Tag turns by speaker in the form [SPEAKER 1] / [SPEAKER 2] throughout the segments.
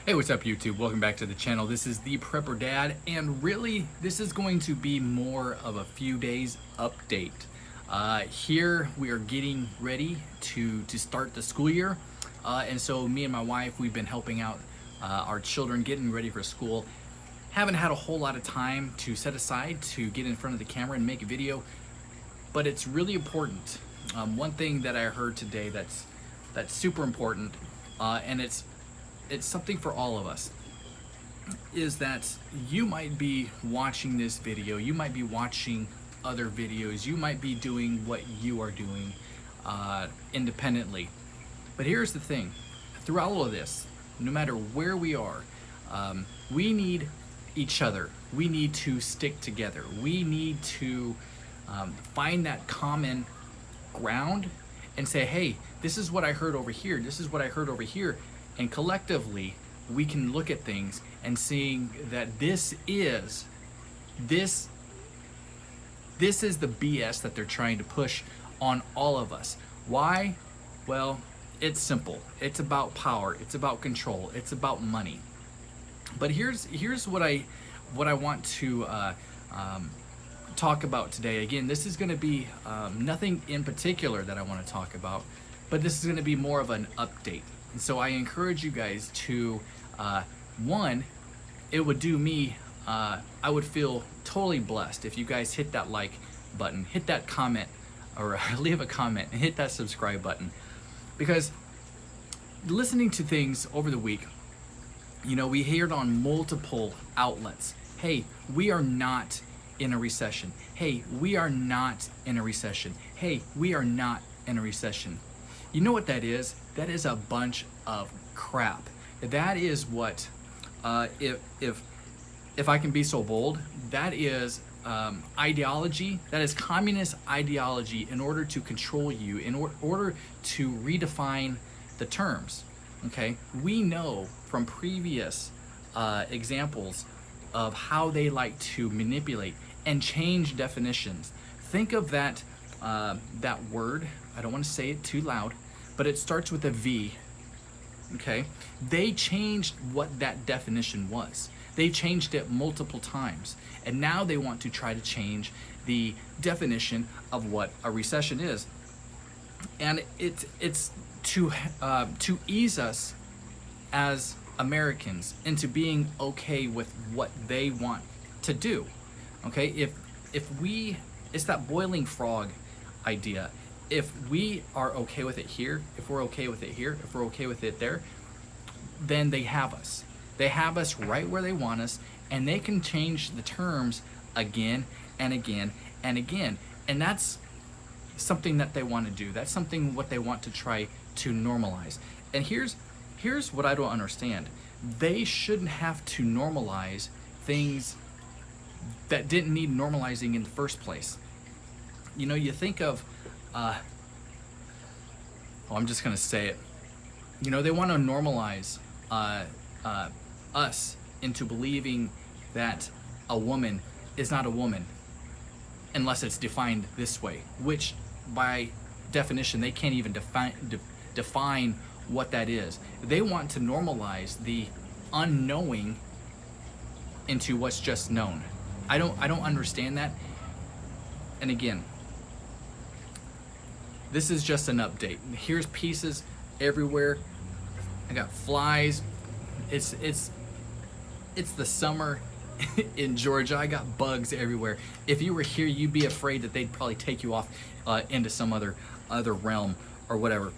[SPEAKER 1] Hey, what's up YouTube? Welcome back to the channel. This is the Prepper Dad, and really this is going to be more of a few days update. Here we are getting ready to start the school year, and so me and my wife, we've been helping out our children getting ready for school. Haven't had a whole lot of time to set aside to get in front of the camera and make a video, but it's really important. One thing that I heard today that's super important, and it's something for all of us, is that you might be watching this video, you might be watching other videos, you might be doing what you are doing independently. But here's the thing, throughout all of this, no matter where we are, we need each other. We need to stick together. We need to find that common ground and say, hey, this is what I heard over here, this is what I heard over here. And collectively, we can look at things and seeing that this is the BS that they're trying to push on all of us. Why? Well, it's simple. It's about power. It's about control. It's about money. But here's what I want to talk about today. Again, this is going to be nothing in particular that I want to talk about, but this is going to be more of an update. And so I encourage you guys to, one, it would do me, I would feel totally blessed if you guys hit that like button, hit that comment, or leave a comment, and hit that subscribe button. Because listening to things over the week, you know, we hear it on multiple outlets. Hey, we are not in a recession. Hey, we are not in a recession. Hey, we are not in a recession. You know what that is? That is a bunch of crap. That is what, if I can be so bold, that is ideology. That is communist ideology in order to control you, in order to redefine the terms. Okay, we know from previous examples of how they like to manipulate and change definitions. Think of that that word. I don't want to say it too loud, but it starts with a V. Okay, they changed what that definition was. They changed it multiple times, and now they want to try to change the definition of what a recession is. And it's to ease us as Americans into being okay with what they want to do. Okay, if we, it's that boiling frog idea. If we are okay with it here, if we're okay with it here, if we're okay with it there, then they have us. They have us right where they want us, and they can change the terms again and again and again. And that's something that they want to do. That's something what they want to try to normalize. And here's what I don't understand. They shouldn't have to normalize things that didn't need normalizing in the first place. You know, you think of I'm just gonna say it. You know, they want to normalize us into believing that a woman is not a woman unless it's defined this way, which by definition they can't even define what that is. They want to normalize the unknowing into what's just known. I don't understand that. And again, this is just an update. Here's pieces everywhere. I got flies. It's the summer in Georgia. I got bugs everywhere. If you were here, you'd be afraid that they'd probably take you off into some other realm or whatever.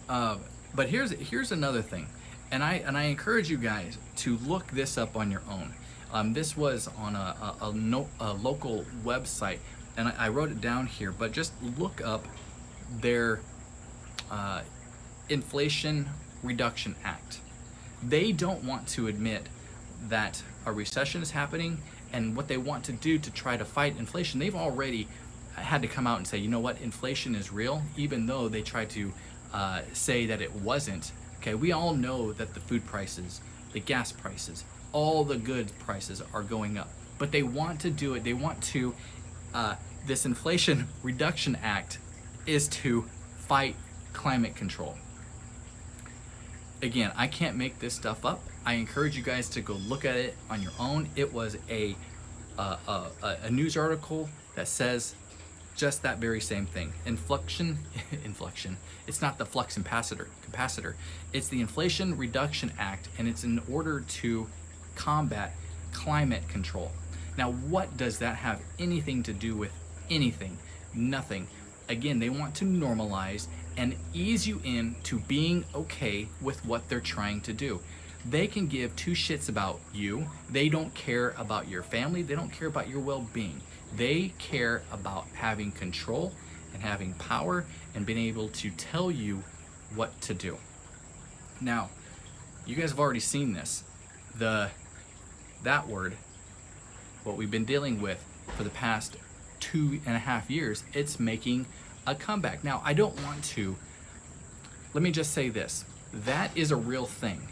[SPEAKER 1] But here's another thing, and I encourage you guys to look this up on your own. This was on a local website, and I wrote it down here, but just look up their Inflation Reduction Act. They don't want to admit that a recession is happening, and what they want to do to try to fight inflation, they've already had to come out and say, you know what, inflation is real, even though they tried to say that it wasn't. Okay, we all know that the food prices, the gas prices, all the goods prices are going up, but they want to do it. They want to, this Inflation Reduction Act is to fight climate control. Again, I can't make this stuff up. I encourage you guys to go look at it on your own. It was a news article that says just that very same thing. Inflection. It's not the flux capacitor. It's the Inflation Reduction Act, and it's in order to combat climate control. Now, what does that have anything to do with anything? Nothing. Again, they want to normalize and ease you into being okay with what they're trying to do. They can give two shits about you. They don't care about your family. They don't care about your well-being. They care about having control and having power and being able to tell you what to do. Now, you guys have already seen this. That word, what we've been dealing with for the past 2.5 years, it's making a comeback. Now, I don't want to, let me just say this. That is a real thing,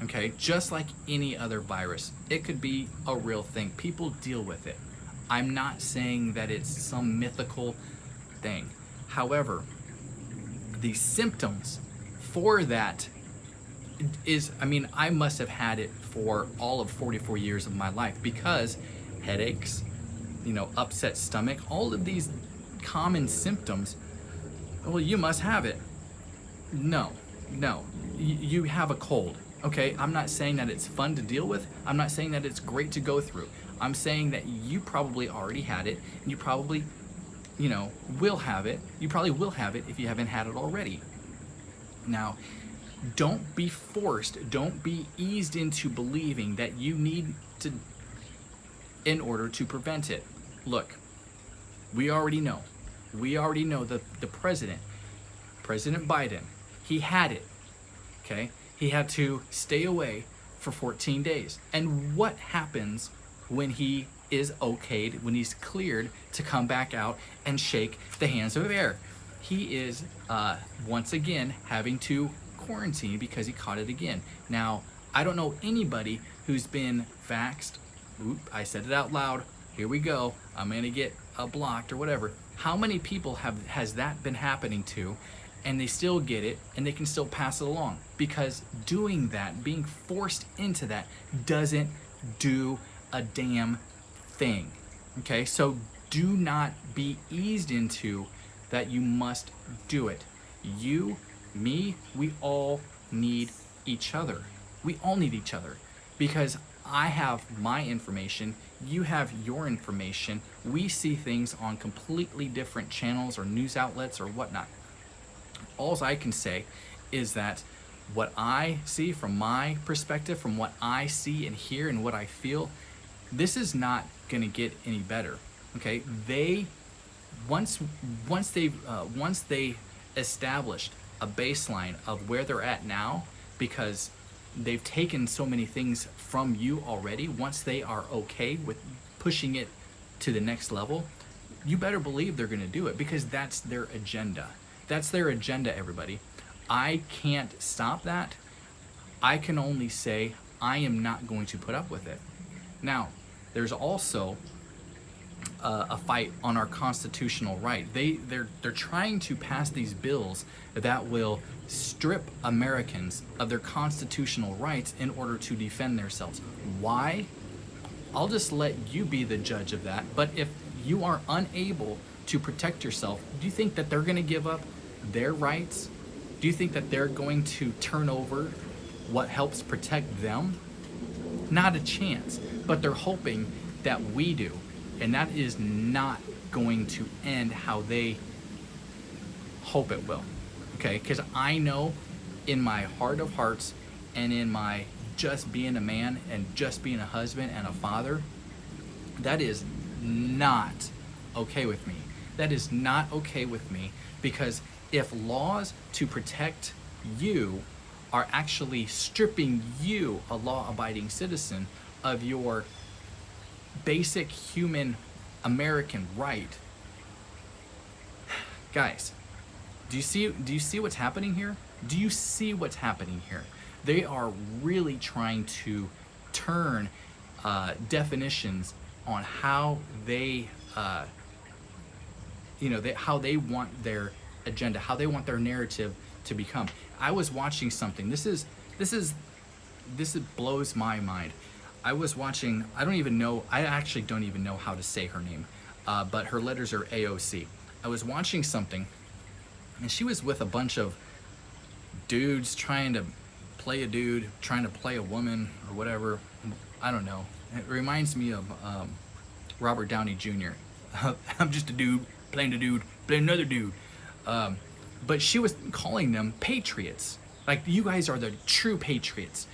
[SPEAKER 1] okay? Just like any other virus, it could be a real thing. People deal with it. I'm not saying that it's some mythical thing. However, the symptoms for that is, I mean, I must have had it for all of 44 years of my life, because headaches, upset stomach, all of these common symptoms, well, you must have it. No, you have a cold, okay? I'm not saying that it's fun to deal with. I'm not saying that it's great to go through. I'm saying that you probably already had it, and you probably, will have it. You probably will have it if you haven't had it already. Now, don't be forced, don't be eased into believing that you need to, in order to prevent it. Look, we already know that the President Biden, he had it, okay? He had to stay away for 14 days. And what happens when he is okayed, when he's cleared to come back out and shake the hands of air? He is once again having to quarantine because he caught it again. Now, I don't know anybody who's been vaxxed. Oop, I said it out loud. Here we go. I'm gonna get blocked or whatever. How many people has that been happening to, and they still get it and they can still pass it along? Because doing that, being forced into that, doesn't do a damn thing. Okay, so do not be eased into that you must do it. You, me, we all need each other. We all need each other, because I have my information, you have your information. We see things on completely different channels or news outlets or whatnot. All I can say is that what I see from my perspective, from what I see and hear and what I feel, this is not gonna get any better. Okay, once they established a baseline of where they're at now, because they've taken so many things from you already, once they are okay with pushing it to the next level, you better believe they're gonna do it, because that's their agenda. That's their agenda, everybody. I can't stop that. I can only say I am not going to put up with it. Now, there's also a fight on our constitutional right. They're trying to pass these bills that will strip Americans of their constitutional rights in order to defend themselves. Why? I'll just let you be the judge of that. But if you are unable to protect yourself, do you think that they're going to give up their rights? Do you think that they're going to turn over what helps protect them? Not a chance. But they're hoping that we do. And that is not going to end how they hope it will. Okay? Because I know in my heart of hearts and in my just being a man and just being a husband and a father, that is not okay with me. That is not okay with me, because if laws to protect you are actually stripping you, a law-abiding citizen, of your basic human American right, guys, do you see what's happening here? Do you see what's happening here? They are really trying to turn definitions on how they, how they want their agenda, how they want their narrative to become. I was watching something. This is this blows my mind. I was watching, I actually don't even know how to say her name, but her letters are AOC. I was watching something, and she was with a bunch of dudes trying to play a dude, trying to play a woman, or whatever. I don't know. It reminds me of Robert Downey Jr. I'm just a dude, playing another dude. But she was calling them patriots. Like, you guys are the true patriots.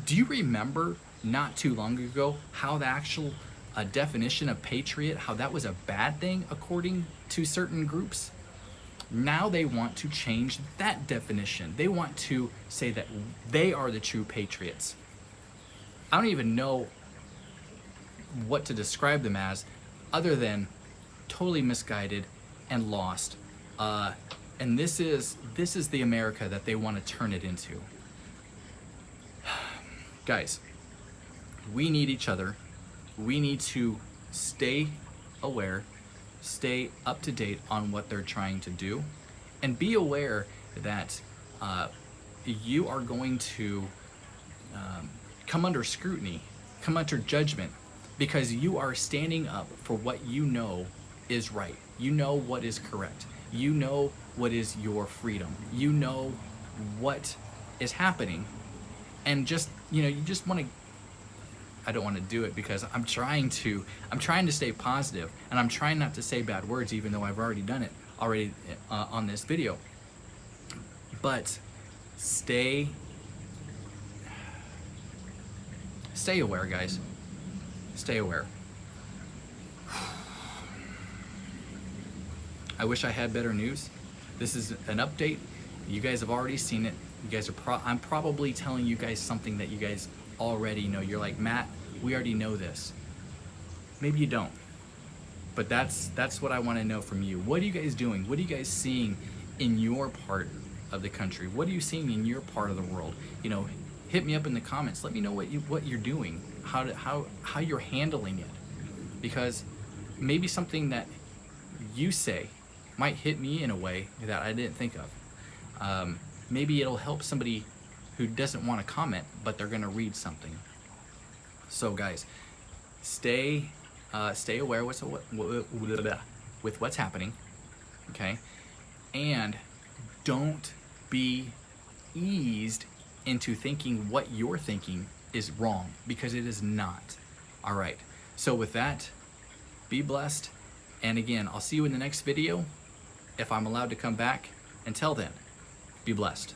[SPEAKER 1] Do you remember not too long ago how the actual definition of patriot, how that was a bad thing according to certain groups? Now they want to change that definition. They want to say that they are the true patriots. I don't even know what to describe them as other than totally misguided and lost. And this is the America that they want to turn it into. Guys, we need each other. We need to stay aware, stay up to date on what they're trying to do, and be aware that you are going to come under scrutiny, come under judgment, because you are standing up for what you know is right. You know what is correct. You know what is your freedom. You know what is happening. And just, you just want to, I don't want to do it because I'm trying to stay positive, and I'm trying not to say bad words, even though I've already done it on this video. But stay aware, guys. Stay aware. I wish I had better news. This is an update. You guys have already seen it. You guys are I'm probably telling you guys something that you guys already know. You're like, Matt, we already know this. Maybe you don't. But that's what I want to know from you. What are you guys doing? What are you guys seeing in your part of the country? What are you seeing in your part of the world? Hit me up in the comments. Let me know what you're doing, how you're handling it. Because maybe something that you say might hit me in a way that I didn't think of. Maybe it'll help somebody who doesn't want to comment, but they're going to read something. So guys, stay aware with what's happening, okay? And don't be eased into thinking what you're thinking is wrong, because it is not. All right, so with that, be blessed. And again, I'll see you in the next video if I'm allowed to come back. Until then, be blessed.